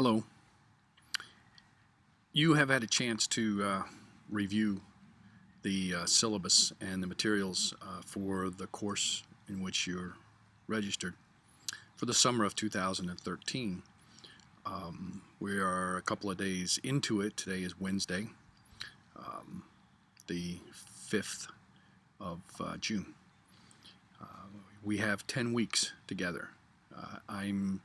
Hello. You have had a chance to review the syllabus and the materials for the course in which you're registered for the summer of 2013. We are a couple of days into it. Today is Wednesday, the 5th of June. We have 10 weeks together. I'm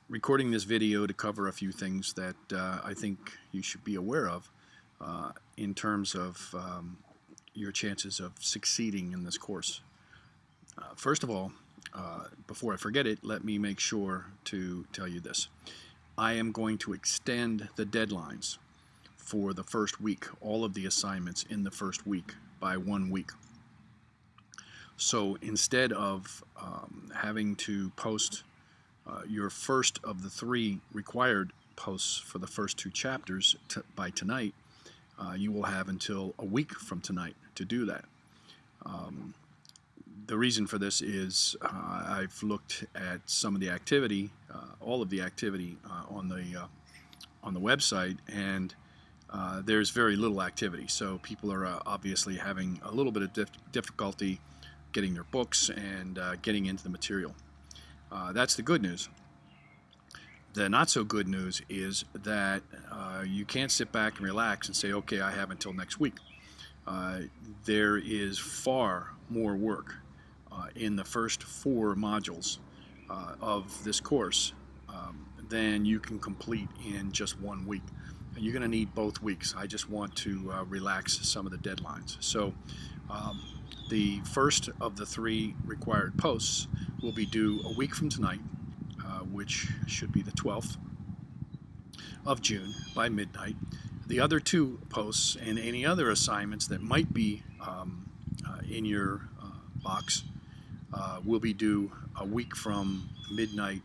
recording this video to cover a few things that I think you should be aware of in terms of your chances of succeeding in this course. First of all, before I forget it, let me make sure to tell you this. I am going to extend the deadlines for the first week, all of the assignments in the first week, by 1 week. So instead of having to post your first of the 3 required posts for the first 2 chapters by tonight, you will have until a week from tonight to do that. The reason for this is I've looked at some of the activity, all of the activity on the website, and there's very little activity. So people are obviously having a little bit of difficulty getting their books and getting into the material. That's the good news. The not so good news is that you can't sit back and relax and say, okay, I have until next week. There is far more work in the first 4 modules of this course than you can complete in just 1 week. And you're going to need both weeks. I just want to relax some of the deadlines. So the first of the 3 required posts will be due a week from tonight, which should be the 12th of June by midnight. The other 2 posts and any other assignments that might be in your box will be due a week from midnight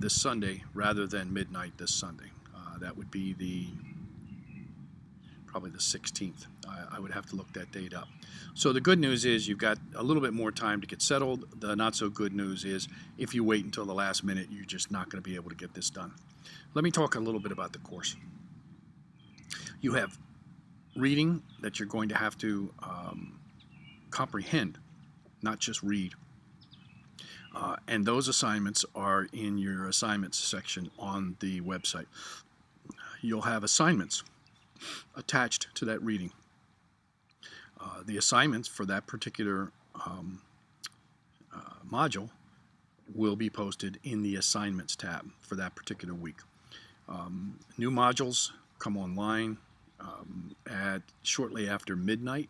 this Sunday rather than midnight this Sunday. That would be probably the 16th. I would have to look that date up. So the good news is you've got a little bit more time to get settled. The not so good news is if you wait until the last minute, you're just not going to be able to get this done. Let me talk a little bit about the course. You have reading that you're going to have to comprehend, not just read. And those assignments are in your assignments section on the website. You'll have assignments attached to that reading. The assignments for that particular module will be posted in the assignments tab for that particular week. New modules come online at shortly after midnight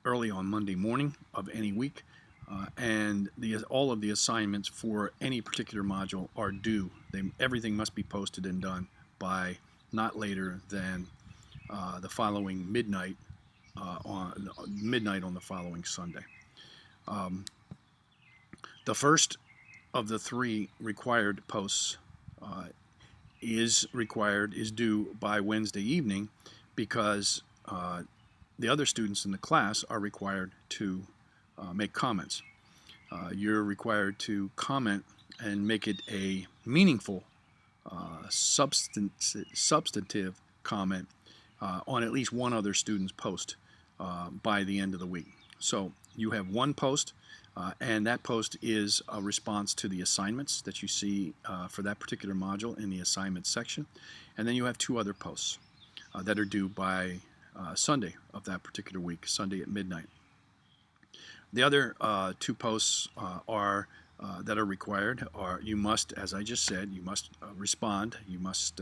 early on Monday morning of any week, and all of the assignments for any particular module are due. Everything must be posted and done by not later than the following midnight on the following Sunday. The first of the 3 required posts is due by Wednesday evening because the other students in the class are required to make comments. You're required to comment and make it a meaningful substantive comment on at least one other student's post by the end of the week. So you have 1 post, and that post is a response to the assignments that you see for that particular module in the assignments section. And then you have 2 other posts that are due by Sunday of that particular week, Sunday at midnight. The other 2 posts that are required are you must, as I just said, you must respond. You must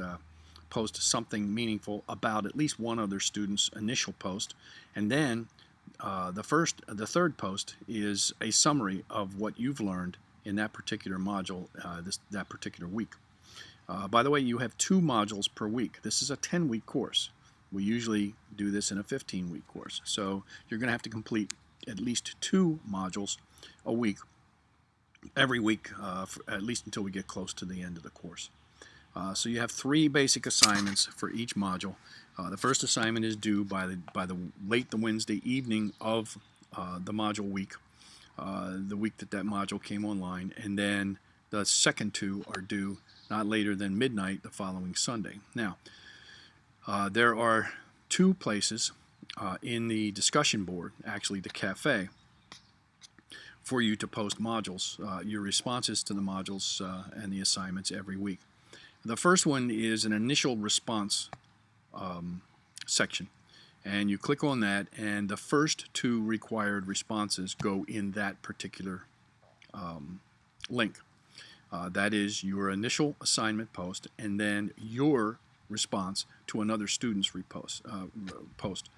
post something meaningful about at least one other student's initial post, and then the third post is a summary of what you've learned in that particular module that particular week. By the way, you have 2 modules per week. This is a 10-week course. We usually do this in a 15-week course. So you're going to have to complete at least 2 modules a week, every week, at least until we get close to the end of the course. So you have 3 basic assignments for each module. The first assignment is due by the late Wednesday evening of the module week, the week that module came online, and then The second two are due not later than midnight the following Sunday. Now, there are two places in the discussion board, actually the cafe, for you to post modules, your responses to the modules and the assignments every week. The first one is an initial response section, and you click on that, and the first two required responses go in that particular link. That is your initial assignment post and then your response to another student's post.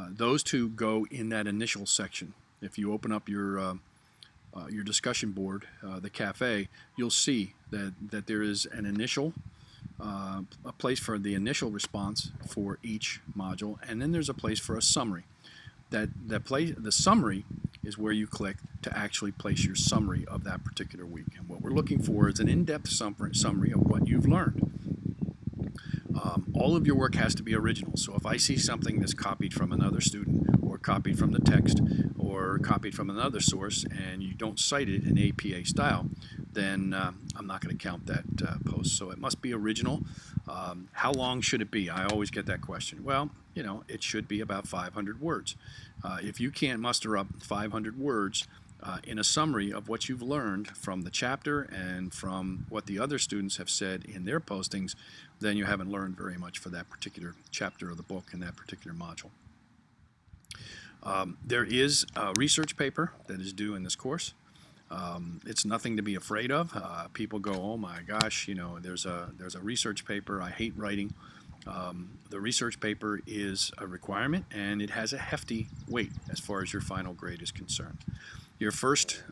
Those two go in that initial section. If you open up your discussion board, the cafe, you'll see that there is an initial a place for the initial response for each module, and then there's a place for a summary. The summary is where you click to actually place your summary of that particular week. And what we're looking for is an in-depth summary of what you've learned. All of your work has to be original. So if I see something that's copied from another student or copied from the text or copied from another source and you don't cite it in APA style, then I'm not going to count that post. So it must be original. How long should it be? I always get that question. Well, you know, it should be about 500 words. If you can't muster up 500 words in a summary of what you've learned from the chapter and from what the other students have said in their postings, then you haven't learned very much for that particular chapter of the book and that particular module. There is a research paper that is due in this course. It's nothing to be afraid of. People go, oh my gosh, you know, there's a research paper. I hate writing. The research paper is a requirement, and it has a hefty weight as far as your final grade is concerned. Your first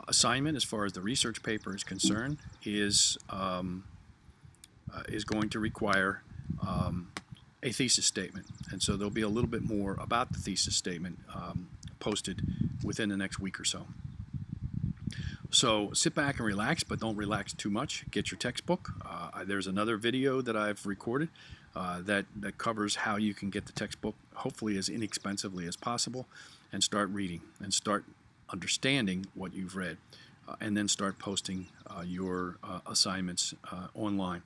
assignment, as far as the research paper is concerned, is going to require a thesis statement, and so there'll be a little bit more about the thesis statement posted within the next week or so. So sit back and relax, but don't relax too much. Get your textbook. There's another video that I've recorded that covers how you can get the textbook, hopefully as inexpensively as possible, and start reading and start understanding what you've read, and then start posting your assignments online.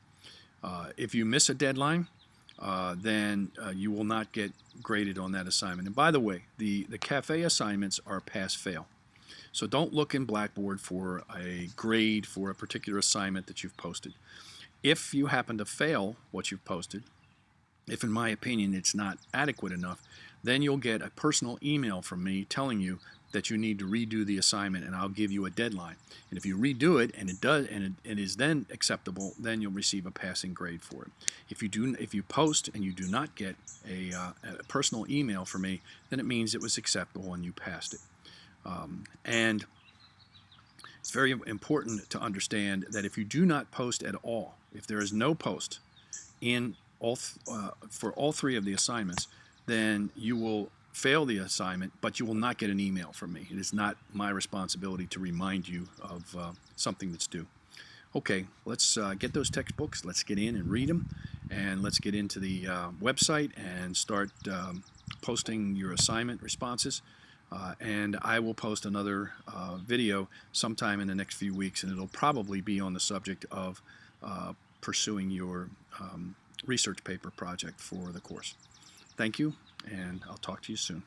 If you miss a deadline, then you will not get graded on that assignment. And by the way, the cafe assignments are pass-fail. So don't look in Blackboard for a grade for a particular assignment that you've posted. If you happen to fail what you've posted, if in my opinion it's not adequate enough, then you'll get a personal email from me telling you that you need to redo the assignment, and I'll give you a deadline. And if you redo it and it is then acceptable, then you'll receive a passing grade for it. If you post and you do not get a personal email from me, then it means it was acceptable and you passed it. And it's very important to understand that if you do not post at all, if there is no post in for all three of the assignments, then you will fail the assignment, but you will not get an email from me. It is not my responsibility to remind you of something that's due. Okay, let's get those textbooks. Let's get in and read them, and let's get into the website and start posting your assignment responses. And I will post another video sometime in the next few weeks, and it'll probably be on the subject of pursuing your research paper project for the course. Thank you, and I'll talk to you soon.